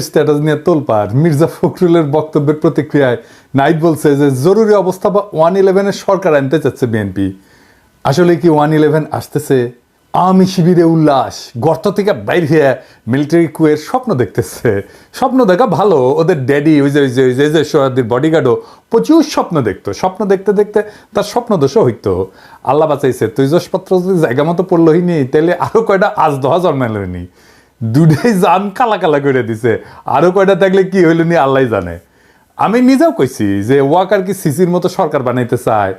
Status নিয়ে তোলপাড়। মির্জা ফখরুলের বক্তব্যের প্রতিক্রিয়ায় নাইট বলছে যে জরুরি অবস্থা বা 111 সরকার আনতে চাচ্ছে বিএনপি। আসলে কি 111 আসতেছে? আওয়ামী শিবিরে উল্লাস, গর্ত থেকে বাইর হয়ে মিলিটারি কুয়ের স্বপ্ন দেখতেছে। স্বপ্ন দেখা ভালো, ওদের ড্যাডি ওই যে সোহাদির বডিগার্ডও প্রচুর স্বপ্ন দেখতো। স্বপ্ন দেখতে দেখতে তার স্বপ্ন দোষও হইতো। আল্লাহ বাঁচাইছে, তৈজসপত্র যদি জায়গা মতো পড়লোই নি, তাহলে আরো কয়টা আজ দহা জন্মাইলনি, দুটাই জান কালা কালা করে দিছে। আরো কয়টা থাকলে কি হইল নি আল্লাহ জানে। আমি নিজেও কইছি যে ওয়াকার কি সিসির মতো সরকার বানাইতে চায়।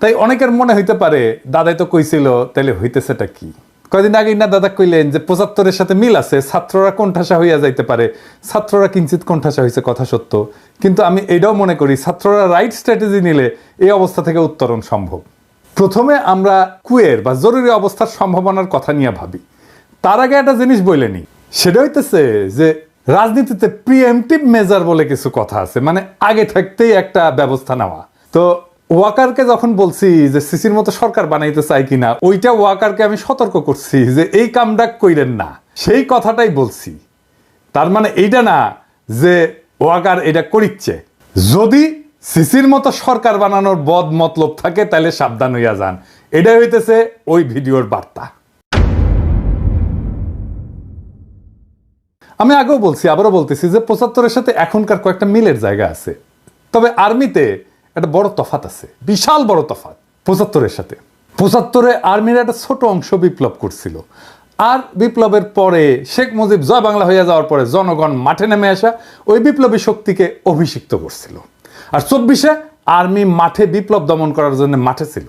তাই অনেকের মনে হইতে পারে দাদাই তো কইছিল, তাইলে হইতেছেটা কি? কয়দিন আগেই না দাদা কইলেন যে 75-এর সাথে মিল আছে, ছাত্ররা কোণঠাসা হইয়া যাইতে পারে। ছাত্ররা কিঞ্চিত কোণঠাসা হয়েছে, কথা সত্য। কিন্তু আমি এটাও মনে করি ছাত্ররা রাইট স্ট্র্যাটেজি নিলে এই অবস্থা থেকে উত্তরণ সম্ভব। প্রথমে আমরা কুয়ের বা জরুরি অবস্থার সম্ভাবনার কথা নিয়ে ভাবি। তার আগে একটা জিনিস বইলেনি, সেটা হইতেছে যে রাজনীতিতে প্রিএমটিভ মেজার বলে কিছু কথা আছে, মানে আগে থাকতেই একটা ব্যবস্থা নেওয়া। তো ওয়াকারকে যখন বলছি যে সিসির মতো সরকার বানাইতে চাই কিনা, ওইটা ওয়াকারকে আমি সতর্ক করছি যে এই কামটা কইরেন না, সেই কথাটাই বলছি। তার মানে এইটা না যে ওয়াকার এটা করিচ্ছে। যদি সিসির মতো সরকার বানানোর বদ মতলব থাকে তাহলে সাবধান হইয়া যান। এটাই হইতেছে ওই ভিডিওর বার্তা। আমি আগেও বলছি, আবারও বলতেছি যে 75-এর সাথে এখনকার কয়েকটা মিলের জায়গা আছে। তবে আর্মিতে একটা বড় তফাত আছে, বিশাল বড় তফাত 75-এর সাথে। 75-এ আর্মির একটা ছোট অংশ বিপ্লব করছিল, আর বিপ্লবের পরে শেখ মুজিব জয় বাংলা হয়ে যাওয়ার পরে জনগণ মাঠে নেমে আসা ওই বিপ্লবী শক্তিকে অভিষিক্ত করছিল। আর 24-এ আর্মি মাঠে বিপ্লব দমন করার জন্য মাঠে ছিল।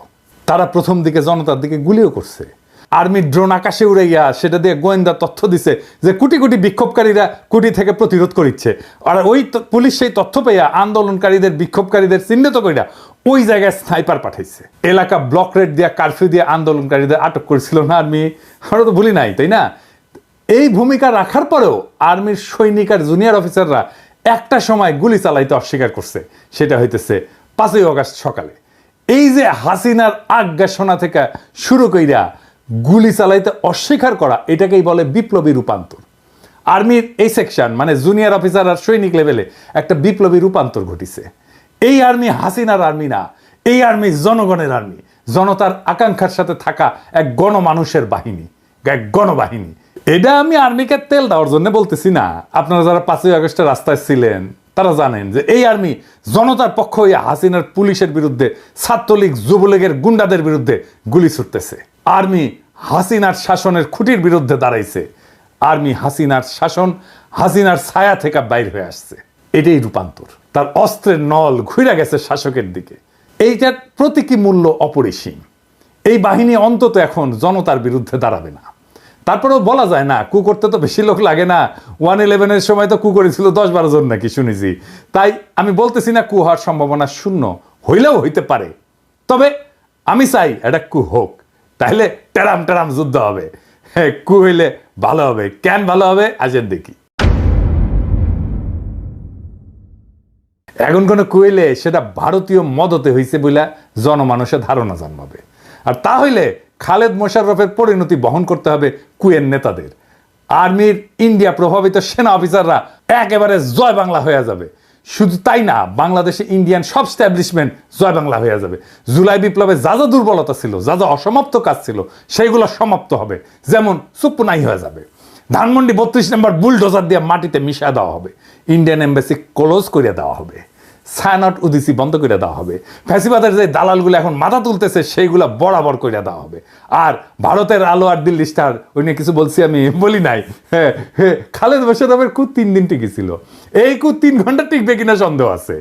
তারা প্রথম দিকে জনতার দিকে গুলিও করছে। আর্মির ড্রোন আকাশে উড়াইয়া সেটা দিয়ে গোয়েন্দা তথ্য দিছে যে কোটি কোটি বিক্ষোভকারীরা কুটি থেকে প্রতিরোধ করিচ্ছে। আর ওই পুলিশ সেই তথ্য পেয়ে আন্দোলনকারীদের বিক্ষোভকারীদের চিহ্নিত করিয়া ওই জায়গায় স্নাইপার পাঠাইছে। এলাকা ব্লক রেড দিয়া কারফিউ দিয়ে আন্দোলনকারীদের আটক করেছিল না আর্মি? আমরা তো ভুলি নাই, তাই না? এই ভূমিকা রাখার পরেও আর্মির সৈনিক আর জুনিয়র অফিসাররা একটা সময় গুলি চালাইতে অস্বীকার করছে। সেটা হইতেছে 5ই অগাস্ট সকালে। এই যে হাসিনার আজ্ঞাসনা থেকে শুরু কইরা গুলি চালাইতে অস্বীকার করা, এটাকেই বলে বিপ্লবী রূপান্তর। আর্মির এই সেকশন মানে জুনিয়র অফিসার আর সৈনিক লেভেলে একটা বিপ্লবী রূপান্তর ঘটিছে। এই আর্মি হাসিনার আর্মি না, এই আর্মি জনগণের আর্মি, জনতার আকাঙ্ক্ষার সাথে থাকা এক গণমানুষের বাহিনী, এক গণবাহিনী। এটা আমি আর্মিকে তেল দেওয়ার জন্য বলতেছি না। আপনারা যারা 5ই আগস্টে রাস্তায় ছিলেন তারা জানেন যে এই আর্মি জনতার পক্ষ হইয়া হাসিনার পুলিশের বিরুদ্ধে, ছাত্রলীগ যুবলীগের গুন্ডাদের বিরুদ্ধে গুলি ছুটতেছে। আর্মি হাসিনার শাসনের খুঁটির বিরুদ্ধে দাঁড়াইছে। আর্মি হাসিনার শাসন, হাসিনার ছায়া থেকে বাইর হয়ে আসছে। এটাই রূপান্তর। তার অস্ত্রের নল ঘুরে গেছে শাসকের দিকে। এইটার প্রতীকী মূল্য অপরিসীম। এই বাহিনী অন্তত এখন জনতার বিরুদ্ধে দাঁড়াবে না। তারপরেও বলা যায় না, কু করতে তো বেশি লোক লাগে না। 111-এর সময় তো কু করেছিল 10-12 জন নাকি শুনেছি। তাই আমি বলতেছি না কু হওয়ার সম্ভাবনা শূন্য, হইলেও হইতে পারে। তবে আমি চাই এটা কু হোক, তাহলে টেরাম টেরাম যুদ্ধ হবে। হ্যাঁ, কু হইলে ভালো হবে। কেন ভালো হবে আজের দেখি। এখন কোনো কু হইলে সেটা ভারতীয় মদতে হইছে বলে জনমানুষের ধারণা জন্মাবে। আর তা হইলে খালেদ মোশাররফের পরিণতি বহন করতে হবে কুয়ের নেতাদের। আর্মির ইন্ডিয়া প্রভাবিত সেনা অফিসাররা একেবারে জয় বাংলা হয়ে যাবে। শুধু তাই না, বাংলাদেশে ইন্ডিয়ান সব স্ট্যাবলিশমেন্ট জয় বাংলা হয়ে যাবে। জুলাই বিপ্লবে যা যা দুর্বলতা ছিল, যা যা অসমাপ্ত কাজ ছিল, সেইগুলো সমাপ্ত হবে। যেমন চুপ্পুনাই হয়ে যাবে। ধানমন্ডি 32 নম্বর বুলডোজার দিয়ে মাটিতে মিশা দেওয়া হবে। ইন্ডিয়ান এম্বাসি ক্লোজ করে দেওয়া হবে। ছায়ানট উদিসি বন্ধ করে দেওয়া হবে। ফ্যাসিবাদের যে দালালগুলো এখন মাথা তুলতেছে সেইগুলো বরাবর করে দেওয়া হবে। আর ভারতের আলো আর দিল্লি স্টার, ওই নিয়ে কিছু বলছি আমি? বলি নাই। হ্যাঁ, খালেদ মোশাররফের কু 3 দিন টিকেছিল। এই কু 3 ঘন্টা টিকবে কিনা সন্দেহ আছে।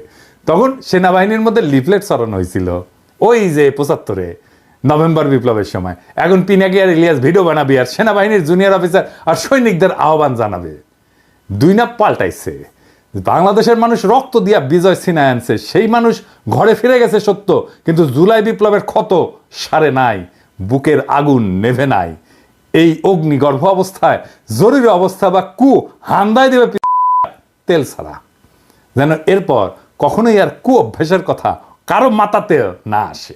তখন সেনাবাহিনীর মধ্যে লিফলেট ছড়ানো হয়েছিল, ওই যে 75-এ নভেম্বর বিপ্লবের সময়। এখন পিনাকি আর ইলিয়াস ভিডিও বানাবি আর সেনাবাহিনীর জুনিয়র অফিসার আর সৈনিকদের আহ্বান জানাবে। 2 না পাল্টাইছে। বাংলাদেশের মানুষ রক্ত দিয়া বিজয় ছিনায় আনছে, সেই মানুষ ঘরে ফিরে গেছে সত্য, কিন্তু জুলাই বিপ্লবের ক্ষত সারে নাই, বুকের আগুন নেভে নাই। এই অগ্নিগর্ভ অবস্থায় জরুরি অবস্থা বা কু হান্দায় দেবে তেল ছাড়া, যেন এরপর কখনোই আর কু অভ্যাসের কথা কারো মাথাতে না আসে।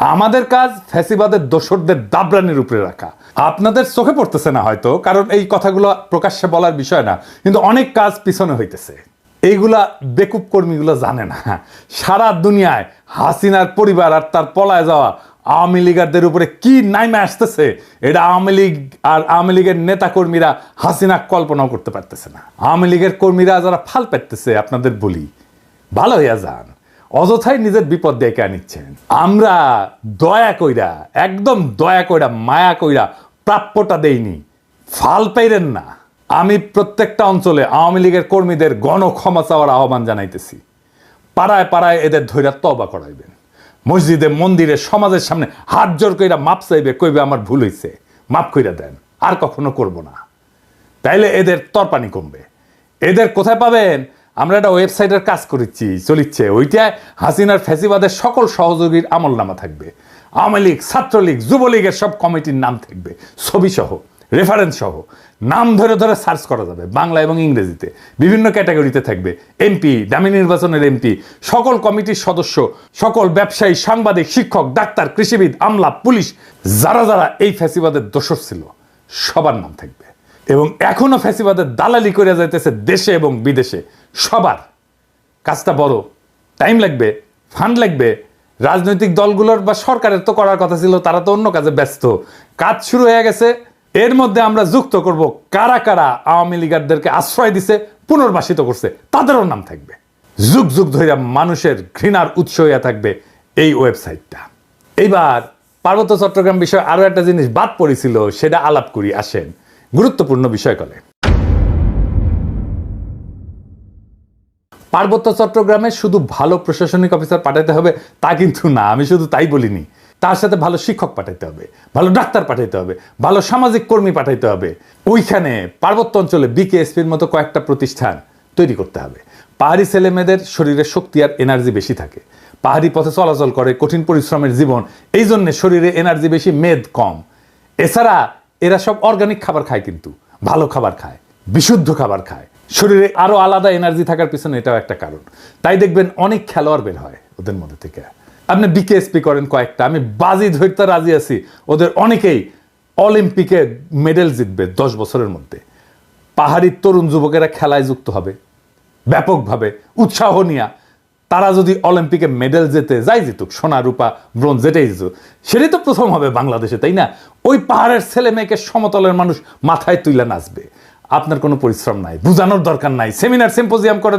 আমাদের কাজ ফ্যাসিবাদের দোসরদের দাবরানির উপরে রাখা। আপনাদের চোখে পড়তেছে না হয়তো, কারণ এই কথাগুলো প্রকাশ্যে বলার বিষয় না, কিন্তু অনেক কাজ পিছনে হইতেছে। এইগুলা বেকুব কর্মীগুলো জানে না সারা দুনিয়ায় হাসিনার পরিবার আর তার পলায় যাওয়া আওয়ামী লীগারদের উপরে কি নাইমে আসতেছে, এটা আওয়ামী লীগ আর আওয়ামী লীগের নেতা কর্মীরা হাসিনা কল্পনাও করতে পারতেছে না। আওয়ামী লীগের কর্মীরা যারা ফাল পেতেছে, আপনাদের বলি ভালো হইয়া যান, অযথাই নিজের বিপদ ডেকে আনিচ্ছেন। আমরা দয়া কইরা, একদম দয়া কইরা, মায়া কইরা প্রাপ্যটা দেইনি, ফাল পাইরেন না। আমি প্রত্যেকটা অঞ্চলে আওয়ামী লীগের কর্মীদের গণ ক্ষমা চাওয়ার আহ্বান জানাইতেছি। পাড়ায় পাড়ায় এদের ধৈর্য তওবা করাইবেন, মসজিদে মন্দিরে সমাজের সামনে হাত জোর কইরা মাপ চাইবে, কইবে আমার ভুল হইছে, মাপ কইরা দেন, আর কখনো করব না। তাইলে এদের তরপানি কমবে। এদের কোথায় পাবেন? আমরা একটা ওয়েবসাইটের কাজ করেছি, চলিচ্ছে, ওইটায় হাসিনার ফ্যাসিবাদের সকল সহযোগীর আমলনামা থাকবে। আওয়ামী লীগ, ছাত্রলীগ, যুবলীগের সব কমিটির নাম থাকবে, ছবি সহ, রেফারেন্স সহ, নাম ধরে ধরে সার্চ করা যাবে, বাংলা এবং ইংরেজিতে বিভিন্ন ক্যাটাগরিতে থাকবে। এমপি, দামি নির্বাচনের এমপি, সকল কমিটির সদস্য, সকল ব্যবসায়ী, সাংবাদিক, শিক্ষক, ডাক্তার, কৃষিবিদ, আমলা, পুলিশ, যারা যারা এই ফ্যাসিবাদের দোসর ছিল সবার নাম থাকবে। এবং এখনো ফ্যাসিবাদের দালালি করে যাইতেছে দেশে এবং বিদেশে, সবার। কাজটা বড়, টাইম লাগবে, ফান্ড লাগবে। রাজনৈতিক দলগুলোর বা সরকারের তো করার কথা ছিল, তারা তো অন্য কাজে ব্যস্ত। কাজ শুরু হয়ে গেছে। এর মধ্যে আমরা যুক্ত করব কারা কারা আওয়ামী লীগারদেরকে আশ্রয় দিছে, পুনর্বাসিত করছে, তাদেরও নাম থাকবে। যুগ যুগ ধরে মানুষের ঘৃণার উৎস হইয়া থাকবে এই ওয়েবসাইটটা। এইবার পার্বত্য চট্টগ্রাম বিষয়ে আরো একটা জিনিস বাদ পড়েছিল, সেটা আলাপ করি, আসেন। গুরুত্বপূর্ণ বিষয় কলে পার্বত্য চট্টগ্রামে শুধু ভালো প্রশাসনিক অফিসার পাঠাইতে হবে তা কিন্তু না, আমি শুধু তাই বলিনি। তার সাথে ভালো শিক্ষক পাঠাইতে হবে, ভালো ডাক্তার পাঠাইতে হবে, ভালো সামাজিক কর্মী পাঠাইতে হবে। ওইখানে পার্বত্য অঞ্চলে বিকেএসপির মতো কয়েকটা প্রতিষ্ঠান তৈরি করতে হবে। পাহাড়ি ছেলেমেয়েদের শরীরে শক্তি আর এনার্জি বেশি থাকে, পাহাড়ি পথে চলাচল করে, কঠিন পরিশ্রমের জীবন, এই জন্য শরীরে এনার্জি বেশি, মেদ কম। এছাড়া এরা সব অর্গানিক খাবার খায়, কিন্তু ভালো খাবার খায়, বিশুদ্ধ খাবার খায়, শরীরে আরো আলাদা এনার্জি থাকার পিছনে এটাও একটা কারণ। তাই দেখবেন অনেক খেলোয়াড় বের হয় ওদের মধ্যে থেকে। আপনি বিকেএসপি করেন কয়েকটা, আমি বাজি ধরতে রাজি আছি, ওদের অনেকেই অলিম্পিকে মেডেল জিতবে 10 বছরের মধ্যে। পাহাড়ি তরুণ যুবকেরা খেলায় যুক্ত হবে ব্যাপকভাবে, উৎসাহ নিয়া। তারা যদি অলিম্পিকে মেডেল জেতে, যাই জিতুক, সোনা, রূপা, ব্রোঞ্জ, যেটাই জিতুক, সেটাই তো প্রথম হবে বাংলাদেশে, তাই না? ওই পাহাড়ের ছেলে মেয়েকে সমতলের মানুষ মাথায় তুইলা নাচবে। আপনার কোনো পরিশ্রম নাই, বুঝানোর দরকার নাই, সেমিনার সিম্পোজিয়াম করে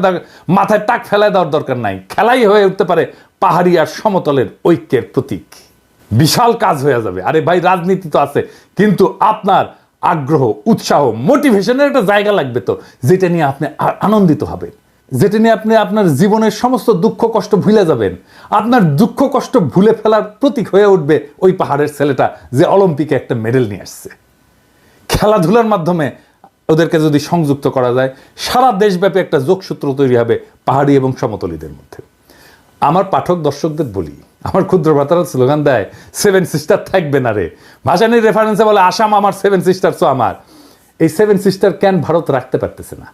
মাথায় টাক ফেলায় দেওয়ার দরকার নাই। খেলাই হয়ে উঠতে পারে পাহাড়ি আর সমতলের ঐক্যের প্রতীক। বিশাল কাজ হয়ে যাবে। আরে ভাই, রাজনীতি তো আছে, কিন্তু আপনার আগ্রহ, উৎসাহ, মোটিভেশনের একটা জায়গা লাগবে তো, যেটা নিয়ে আপনি আনন্দিত হবেন, যেটা নিয়ে আপনি আপনার জীবনের সমস্ত দুঃখ কষ্ট ভুলে যাবেন। আপনার দুঃখ কষ্ট ভুলে ফেলার প্রতীক হয়ে উঠবে ওই পাহাড়ের ছেলেটা যে অলিম্পিকে একটা মেডেল নিয়ে আসছে। খেলাধুলার মাধ্যমে ওদেরকে যদি সংযুক্ত করা যায়, সারা দেশব্যাপী একটা যোগসূত্র তৈরি হবে পাহাড়ি এবং সমতলীদের মধ্যে। আমার পাঠক দর্শকদের বলি, আমার ক্ষুদ্র ভ্রাতারা স্লোগান দেয়, 7 সিস্টার থাকবে না রে। ভাসানির রেফারেন্সে বলে আসাম আমার, 7 সিস্টার তো আমার। এই 7 সিস্টার কেন ভারত রাখতে পারতেছে না?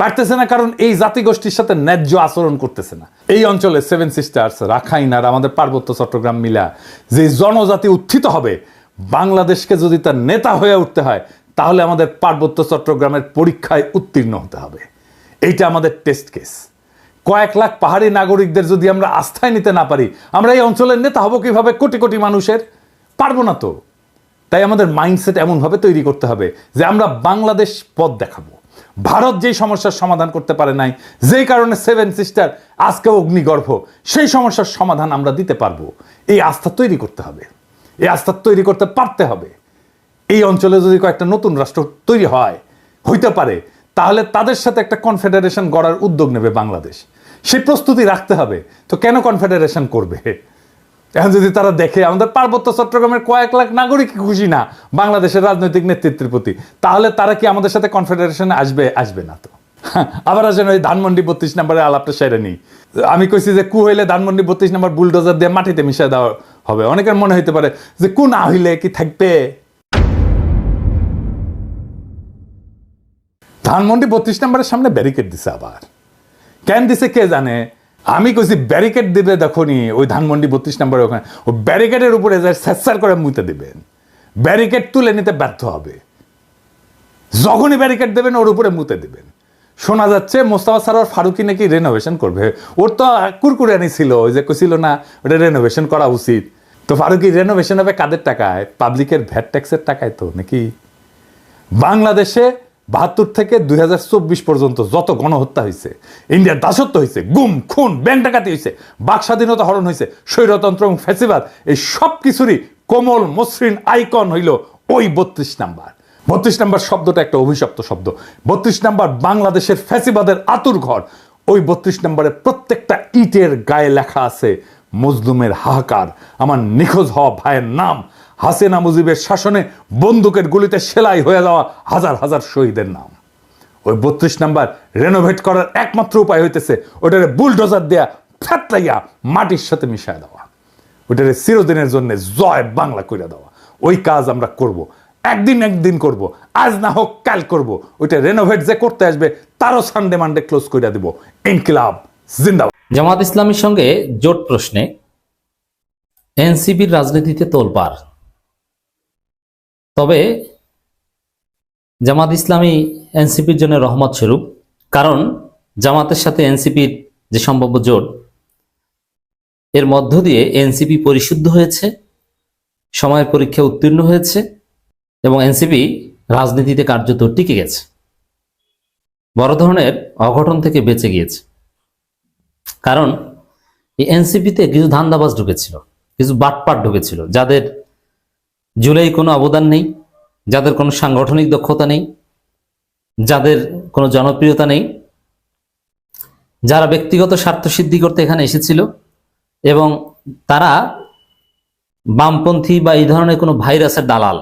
পারতেছে না কারণ এই জাতিগোষ্ঠীর সাথে ন্যায্য আচরণ করতেছে না। এই অঞ্চলে 7 সিস্টার্স, রাখাইন আর আমাদের পার্বত্য চট্টগ্রাম মিলা যে জনজাতি উত্থিত হবে, বাংলাদেশকে যদি তার নেতা হয়ে উঠতে হয়, তাহলে আমাদের পার্বত্য চট্টগ্রামের পরীক্ষায় উত্তীর্ণ হতে হবে। এইটা আমাদের টেস্ট কেস। কয়েক লাখ পাহাড়ি নাগরিকদের যদি আমরা আস্থায় নিতে না পারি, আমরা এই অঞ্চলের নেতা হব কিভাবে কোটি কোটি মানুষের? পারবো না তো। তাই আমাদের মাইন্ডসেট এমনভাবে তৈরি করতে হবে যে আমরা বাংলাদেশ পথ দেখাবো। ভারত যেই সমস্যার সমাধান করতে পারে নাই, যেই কারণে 7 সিস্টার আজকে অগ্নিগর্ভ, সেই সমস্যার সমাধান আমরা দিতে পারবো। এই আস্থা তৈরি করতে হবে, এই আস্থা তৈরি করতে পারতে হবে। এই অঞ্চলে যদি কয়েকটা নতুন রাষ্ট্র তৈরি হইতে পারে, তাহলে তাদের সাথে একটা কনফেডারেশন গড়ার উদ্যোগ নেবে বাংলাদেশ। সেই প্রস্তুতি রাখতে হবে। তো কেন কনফেডারেশন করবে? এখন যদি তারা দেখে আমাদের পার্বত্য চট্টগ্রামের কয়েক লাখ নাগরিক খুশি না বাংলাদেশের রাজনৈতিক নেতৃত্বের প্রতি, তাহলে তারা কি আমাদের সাথে কনফেডারেশনে আসবে? আসবে না তো। আবার আসেন ওই ধানমন্ডি 32 নম্বরের আলাপটা সেরে নেই। আমি কইছি যে কু হইলে ধানমন্ডি 32 নম্বর বুলডোজার দিয়ে মাটিতে মিশিয়ে দেওয়া হবে। অনেকের মনে হইতে পারে যে কু না হইলে কি থাকবে? ধানমন্ডি 32 নম্বরের সামনে ব্যারিকেড দিছে। আবার কেন দিছে কে জানে? আমি কইছি ব্যারিকেড দিবে, দেখনি ওই ধানমন্ডি 32 নম্বরে ওখানে, ও ব্যারিকেডের উপরে যায় স্যার করে মুইতে দেবেন, ব্যারিকেড তুলে নিতে ব্যর্থ হবে। যখনই ব্যারিকেড দেবেন ওর উপরে মুতে দেবেন। শোনা যাচ্ছে মোস্তফা সরোয়ার ফারুকী নাকি রেনোভেশন করবে। ওর তো কুরকুরানি ছিল, ওই যে কইছিল না ওটা রেনোভেশন করা উচিত। তো ফারুকী রেনোভেশন হবে কাদের টাকায়? পাবলিকের ভ্যাট ট্যাক্সের টাকায় তো নাকি? বাংলাদেশে 72 থেকে 2024 পর্যন্ত যত গণহত্যা হয়েছে, ইন্ডিয়ার দাসত্ব হয়েছে, গুম খুন ব্যাংক ডাকাতি হয়েছে, বাক স্বাধীনতা হরণ হয়েছে, স্বৈরতন্ত্র এবং ফ্যাসিবাদ, এই সব কিছুরই কোমল মসৃণ আইকন হইল ওই 32 নাম্বার। 32 নাম্বার শব্দটা একটা অভিশপ্ত শব্দ। 32 নাম্বার বাংলাদেশের ফ্যাসিবাদের আতুর ঘর। ওই 32 নাম্বারের প্রত্যেকটা ইটের গায়ে লেখা আছে মজলুমের হাহাকার, আমার নিখোঁজ হওয়া ভাইয়ের নাম, হাসিনা মুজিবের শাসনে বন্দুকের গুলিতে সেলাই হয়ে যাওয়া হাজার হাজার শহীদের নাম। ওই 32 নাম্বার রেনোভেট করার একমাত্র উপায় হইতেছে ওটারে বুলডোজার দেয়া ফ্যাতলাইয়া মাটির সাথে মিশায় দেওয়া, ওটারে চিরদিনের জন্য জয় বাংলা কইরা দেওয়া। ওই কাজ আমরা করব, একদিন করব, আজ না হোক কাল করব। ওইটা রেনোভেট যে করতে আসবে তারও সানডে মানডে ক্লোজ করে দিব। ইনকিলাব জিন্দাবাদ। জামাত ইসলামীর সঙ্গে জোট প্রশ্নে এনসিপির রাজনীতিতে তোলপাড়। তবে জামাত ইসলামী এনসিপির জন্য রহমত স্বরূপ, কারণ জামাতের সাথে এনসিপির যে সম্ভাব্য জোট, এর মধ্য দিয়ে এনসিপি পরিশুদ্ধ হয়েছে, সময়ের পরীক্ষা উত্তীর্ণ হয়েছে এবং এনসিপি রাজনীতিতে কার্যত টিকে গেছে, বড় ধরনের অঘটন থেকে বেঁচে গিয়েছে। কারণ এই এনসিপিতে কিছু ধান্দাবাজ ঢুকেছিল, কিছু বাটপাট ঢুকেছিল, যাদের জুলাই কোনো অবদান নেই, যাদের কোনো সাংগঠনিক দক্ষতা নেই, যাদের কোনো জনপ্রিয়তা নেই, যারা ব্যক্তিগত স্বার্থ সিদ্ধি করতে এখানে এসেছিল এবং তারা বামপন্থী বা এই ধরনের কোনো ভাইরাসের দালাল।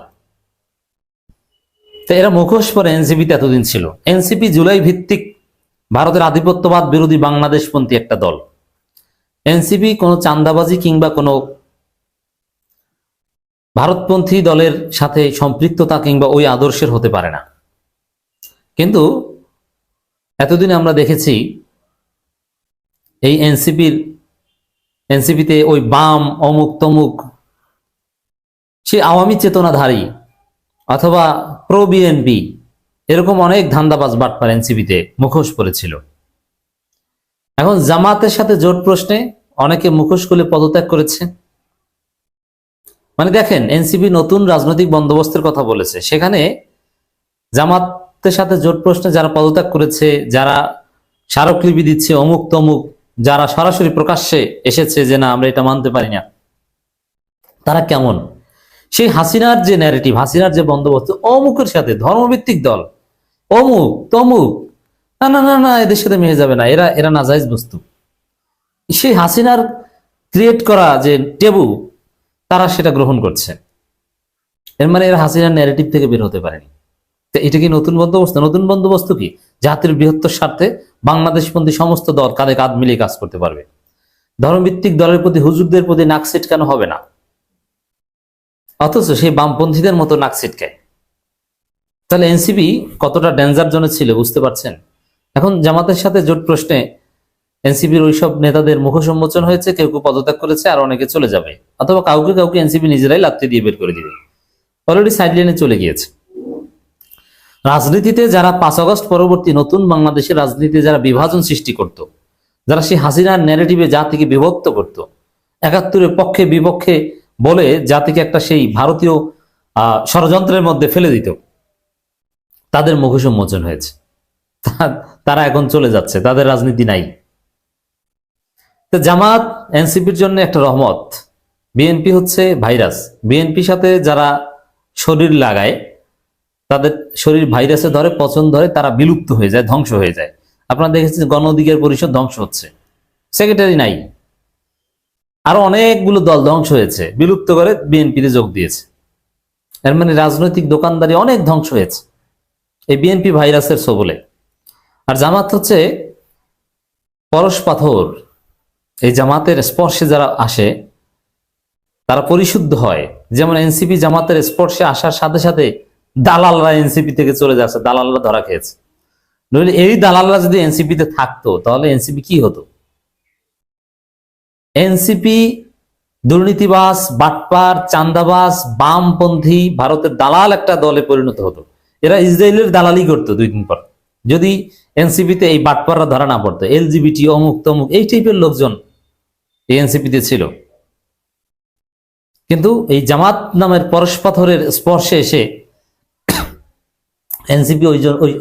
তো এরা মুখোশ পরে এনসিপিতে এতদিন ছিল। এনসিপি জুলাই ভিত্তিক ভারতের আধিপত্যবাদ বিরোধী বাংলাদেশপন্থী একটা দল। এনসিপি কোনো চাঁদাবাজি কিংবা কোনো ভারতপন্থী দলের সাথে সম্পৃক্ততা কিংবা ওই আদর্শের হতে পারে না। কিন্তু এতদিন আমরা দেখেছি এই এনসিপিতে ওই বাম অমুক তমুক, সে আওয়ামী চেতনাধারী অথবা প্রো বিএনপি, এরকম অনেক ধান্দাবাজ বাটপার এনসিপিতে মুখোশ পড়েছিল। এখন জামাতের সাথে জোট প্রশ্নে অনেকে মুখোশ খুলে পদত্যাগ করেছে। মানে দেখেন, এনসিপি নতুন রাজনৈতিক বন্দোবস্তের কথা বলেছে, সেখানে জামাতের সাথে জোট প্রশ্নে যারা পদত্যাগ করেছে, যারা স্মারকলিপি দিচ্ছে অমুক তমুক, যারা সরাসরি প্রকাশ্যে এসেছে যে না আমরা এটা মানতে পারি না, তারা কেমন? সেই হাসিনার যে ন্যারেটিভ, হাসিনার যে বন্দোবস্ত, অমুকের সাথে ধর্মভিত্তিক দল, অমুক তমুক, না না না না এদের সাথে মিলে যাবে না, এরা নাজায়েজ বস্তু, সেই হাসিনার ক্রিয়েট করা যে টেবু, তারা সেটা গ্রহণ করছে। এর মানে এরা হাসিনার ন্যারেটিভ থেকে বের হতে পারেনি। তো এটা কি নতুন বন্দোবস্ত? নতুন বন্দোবস্ত কি? জাতির বৃহত্তর স্বার্থে বাংলাদেশপন্থী সমস্ত দল কাঁধে কাঁধ মিলিয়ে কাজ করতে পারবে। ধর্মভিত্তিক দলের প্রতি, হুজুরদের প্রতি নাক ছিটকানো হবে না, অথচ সেই বামপন্থীদের মতো নাক ছিটকায়। তাহলে এনসিপি কতটা ডেঞ্জার জোনে ছিল বুঝতে পারছেন? এখন জামাতের সাথে জোট প্রশ্নে এনসিপির ওইসব নেতাদের মুখোশ উন্মোচন হয়েছে, কেউ কেউ পদত্যাগ করেছে, আর অনেকে চলে যাবে, অথবা কাউকে কাউকে এনসিপি নিজেরাই লাথি দিয়ে বের করে দিবে, অলরেডি সাইডলাইনে চলে গিয়েছে। রাজনীতিতে যারা 5 আগস্ট পরবর্তী নতুন বাংলাদেশের রাজনীতিতে যারা বিভাজন সৃষ্টি করত, যারা সেই হাসিনার ন্যারেটিভে জাতিকে বিভক্ত করত, 71-এর পক্ষে বিপক্ষে বলে জাতিকে একটা সেই ভারতীয় ষড়যন্ত্রের মধ্যে ফেলে দিত, তাদের মুখোশ উন্মোচন হয়েছে। তারা এখন চলে যাচ্ছে, তাদের রাজনীতি নাই। তো জামাত এনসিপির জন্য একটা রহমত। বিএনপি হচ্ছে ভাইরাস। বিএনপির সাথে যারা শরীর লাগায়, তাদের শরীর ভাইরাসে ধরে, পচন ধরে, তারা বিলুপ্ত হয়ে যায়, ধ্বংস হয়ে যায়। আপনারা দেখেছেন গণ অধিকার পরিষদ ধ্বংস হচ্ছে, সেক্রেটারি নাই, আরো অনেকগুলো দল ধ্বংস হয়েছে, বিলুপ্ত করে বিএনপিতে যোগ দিয়েছে। এর মানে রাজনৈতিক দোকানদারি অনেক ধ্বংস হয়েছে এই বিএনপি ভাইরাসের সবলে। আর জামাত হচ্ছে পরশ পাথর। এই জামাতের স্পর্শে যারা আসে তারা পরিশুদ্ধ হয়। যেমন এনসিপি জামাতের স্পর্শে আসার সাথে সাথে দালালরা এনসিপি থেকে চলে যাচ্ছে, দালালরা ধরা খেয়েছে। নইলে এই দালালরা যদি এনসিপিতে থাকতো তাহলে এনসিপি কি হতো? এনসিপি দুর্নীতিবাজ, বাটপার, চান্দাবাজ, বামপন্থী, ভারতের দালাল একটা দলে পরিণত হতো। এরা ইসরায়েলের দালালি করতো 2 দিন পর, যদি এনসিপিতে এই বাটপাররা ধরা না পড়তো। এলজিবিটি, অমুক তমুক, এই টাইপের লোকজন এই এনসিপিতে ছিল। কিন্তু এই জামাত নামের পরশপাথরের স্পর্শে এসে এনসিপি ওই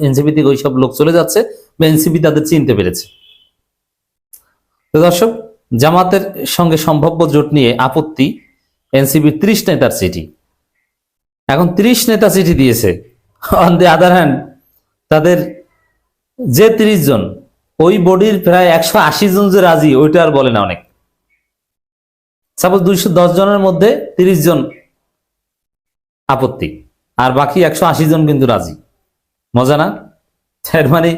এনসিপি থেকে ওইসব লোক চলে যাচ্ছে, বা এনসিপি তাদের চিনতে পেরেছে। তো দর্শক, জামাতের সঙ্গে সম্ভাব্য জোট নিয়ে আপত্তি এনসিপির 30 নেতার চিঠি। এখন 30 নেতা চিঠি দিয়েছে। অন দি আদার হ্যান্ড, তাদের যে 30 জন, ওই বডির প্রায় 180 জন যে রাজি, ওইটা আর বলে না অনেক। সাপোজ 210 জনের মধ্যে 30 জন আপত্তি, আর বাকি 180 জন কিন্তু রাজি। মজা না? এর মানে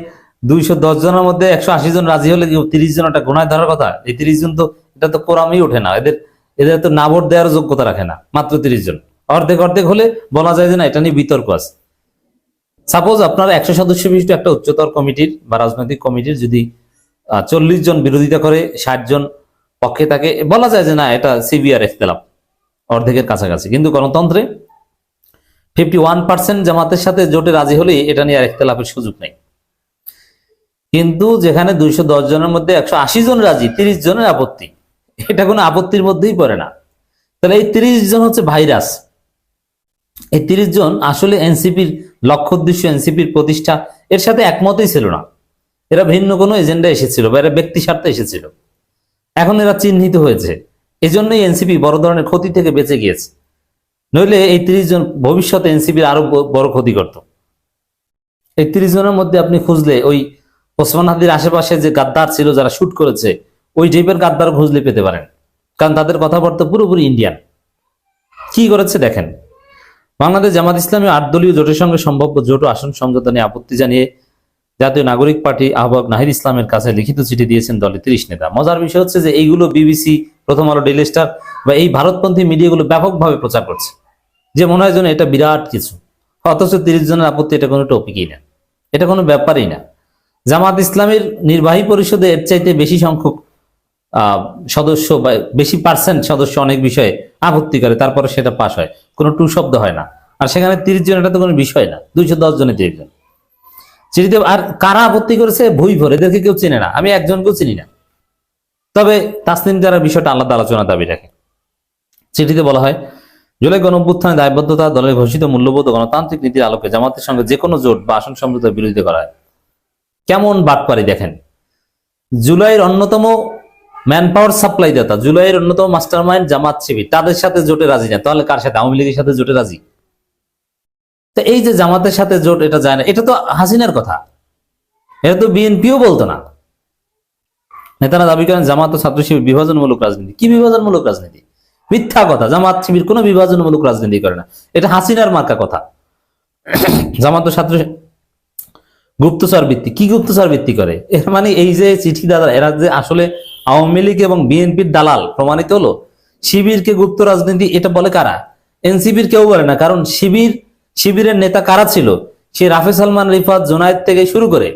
210 জনের মধ্যে 180 জন রাজি হলে 30 জন একটা গোনায় ধরার কথা। এই 30 জন তো, এটা তো কোরামই ওঠে না। এদের তো না ভোট দেওয়ার যোগ্যতা রাখে না, মাত্র 30 জন। অর্ধেক অর্ধেক হলে বলা যায় যে না, এটা নিয়ে বিতর্ক আছে। সাপোজ আপনার 100 সদস্য বিশিষ্ট একটা উচ্চতর কমিটির বা রাজনৈতিক কমিটির যদি 40 জন বিরোধিতা করে, 60 জন পক্ষে থাকে, বলা যায় যে না, এটা সিভিয়ার ইখতিলাফ, অর্ধেকের কাছাকাছি। কিন্তু গণতন্ত্রে 51% জামাতের সাথে জোটে রাজি হলে এটা নিয়ে আর ইখতিলাফের সুযোগ নেই। কিন্তু যেখানে 210 জনের মধ্যে 180 জন রাজি, 30 জনের আপত্তি, এটা কোনো আপত্তির মধ্যেই পড়ে না। তাহলে এই 30 জন হচ্ছে ভাইরাস। এই 30 জন আসলে এনসিপির লক্ষ্য উদ্দেশ্য, এনসিপির প্রতিষ্ঠা, এর সাথে একমতই ছিল না। এরা ভিন্ন কোনো এজেন্ডা এসেছিল, বা এরা ব্যক্তি স্বার্থে এসেছিল। এখন এরা চিহ্নিত হয়েছে, এজন্যই এনসিপি বড় ধরনের ক্ষতি থেকে বেঁচে গিয়েছে। নইলে এই 30 জন ভবিষ্যতে এনসিপির আরো বড় ক্ষতি করত। এই 30 জনের মধ্যে আপনি খুঁজলে ওই ওসমান হাদির আশেপাশে যে গাদ্দার ছিল, যারা শুট করেছে, ওই টাইপের গাদ্দার খুঁজলে পেতে পারেন। কারণ তাদের কথাবার্তা পুরোপুরি ইন্ডিয়ান। কি করেছে দেখেন। বাংলাদেশ জামাত ইসলামী 8 দলীয় জোটের সঙ্গে সম্ভাব্য জোট ও আসন সমঝোতা নিয়ে আপত্তি জানিয়ে জাতীয় নাগরিক পার্টি আহ্বায়ক নাহিদ ইসলামের কাছে লিখিত চিঠি দিয়েছেন দলের 30 নেতা। মজার বিষয় হচ্ছে যে এইগুলো বিবিসি, প্রথম আলো, ডেইলি স্টার বা এই ভারতপন্থী মিডিয়াগুলো ব্যাপকভাবে প্রচার করছে, যে মনে হয় যেন এটা বিরাট কিছু। অথচ 30 জনের আপত্তি এটা কোনো টপিকই না, এটা কোনো ব্যাপারই না। জামাত ইসলামের নির্বাহী পরিষদে এর চাইতে বেশি সংখ্যক সদস্য বা বেশি পার্সেন্ট সদস্য অনেক বিষয়ে আপত্তি করে, তারপরে সেটা পাশ হয়, কোনো টু শব্দ হয় না। আর সেখানে 30 জন, এটা তো কোনো বিষয় না। 210 জনে 30 জন চিঠিতে। আর কারা আপত্তি করেছে? ভুই ভরে, এদেরকে কেউ চেনে না। আমি একজনকেও চিনি না। তবে তাসনিম যারা বিষয়টা আলাদা আলোচনা দাবি রাখে। চিঠিতে বলা হয়, জুলাই গণঅভ্যুত্থানে দায়বদ্ধতা, দলের ঘোষিত মূল্যবোধ ও গণতান্ত্রিক নীতির আলোকে জামাতের সঙ্গে যে কোনো জোট বা আসন সমঝোতার বিরোধিতা করা হয়। কেমন বাটপারি দেখেন। জুলাইয়ের অন্যতম ম্যান পাওয়ার সাপ্লাই দাতা, জুলাইয়ের অন্যতম মাস্টার মাইন্ড জামাত শিবির, তাদের সাথে জোটে রাজি না, তাহলে কার সাথে? আওয়ামী লীগের সাথে জোটে রাজি। তো এই যে জামাতের সাথে জোট, এটা যায় না, এটা তো হাসিনার কথা, এটা তো বিএনপিও বলতো না। নেতারা দাবি করেন জামাত ও ছাত্র শিবির বিভাজনমূলক রাজনীতি। কি বিভাজনমূলক রাজনীতি? মিথ্যা কথা। জামাত শিবির কোনো বিভাজনমূলক রাজনীতি করে না, এটা হাসিনার মার্কা কথা। জামাত ও ছাত্র গুপ্তচর ভিত্তি, কি গুপ্তচর ভিত্তি করে? এর মানে এই যে চিঠি দাদা, এরা যে আসলে আওয়ামী লীগ এবং বিএনপির দালাল প্রমাণিত হলো। শিবিরকে গুপ্ত রাজনীতি এটা বলে কারা? এনসিপির কেউ বলে না। কারণ শিবিরের নেতা কারা ছিল? সে রাফি সালমান, রিফাত, জোনায়েদ থেকে শুরু করে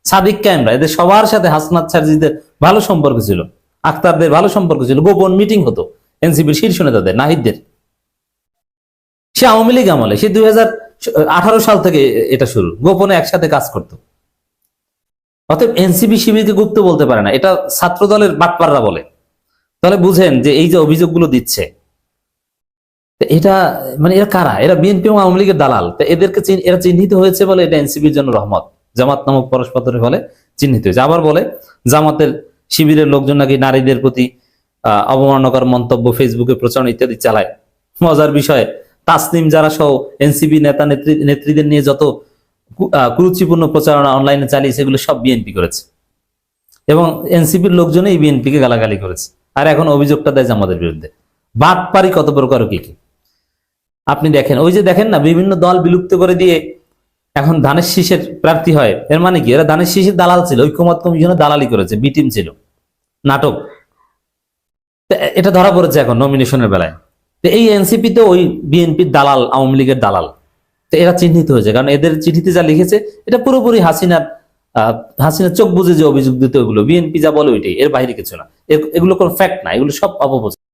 সাদিক কায়েমরা, এদের সবার সাথে হাসনাত সার্জিদের ভালো সম্পর্ক ছিল, আখতারদের ভালো সম্পর্ক ছিল। গোপন মিটিং হতো এনসিপির শীর্ষ নেতাদের, নাহিদদের। সে আওয়ামী লীগ আমলে, সে 2018 সাল থেকে এটা শুরু, গোপনে একসাথে কাজ করত। অতএব এনসিপি শিবিরকে গুপ্ত বলতে পারে না, এটা ছাত্র দলের বাটপাররা বলে। তাহলে বুঝেন যে এই যে অভিযোগগুলো দিচ্ছে, এটা মানে এরা কারা? এরা বিএনপি এবং আওয়ামী লীগের দালাল। এদেরকে এরা চিহ্নিত হয়েছে বলে এটা এনসিপির জন্য রহমত। জামাত নামক পরস্পরের ফলে চিহ্নিত হয়েছে। আবার বলে জামাতের শিবিরের লোকজন নাকি নারীদের প্রতি অবমাননাকর মন্তব্য ফেসবুকে প্রচারণ ইত্যাদি চালায়। মজার বিষয়, তাসনিম যারা সহ এনসিপি নেতা নেত্রীদের নিয়ে যত কুরুচিপূর্ণ প্রচারণা অনলাইনে চালিয়েছে, এগুলো সব বিএনপি করেছে, এবং এনসিপির লোকজনই বিএনপিকে গালাগালি করেছে। আর এখন অভিযোগটা দেয় জামাতের বিরুদ্ধে। বাটপারি কত প্রকার, কি কি আপনি দেখেন। ওই যে দেখেন না, বিভিন্ন দল বিলুপ্ত করে দিয়ে এখন ধানের শীষের প্রার্থী হয়। এর মানে কি? এরা ধানের শীষের দালাল ছিল, ঐক্যমত কমিশনে দালালি করেছে, বি টিম ছিল, নাটক। এটা ধরা পড়েছে এখন নমিনেশনের বেলায়। তো এই এনসিপি তো ওই বিএনপির দালাল, আওয়ামী লীগের দালাল। তো এরা চিহ্নিত হয়েছে, কারণ এদের চিঠিতে যা লিখেছে এটা পুরোপুরি হাসিনার চোখ বুঝে যে অভিযোগ দিতে, ওইগুলো বিএনপি যা বলে ওইটাই, এর বাইরে কিছু না। এগুলো কোনো ফ্যাক্ট না, এগুলো সব অপপ্রচার।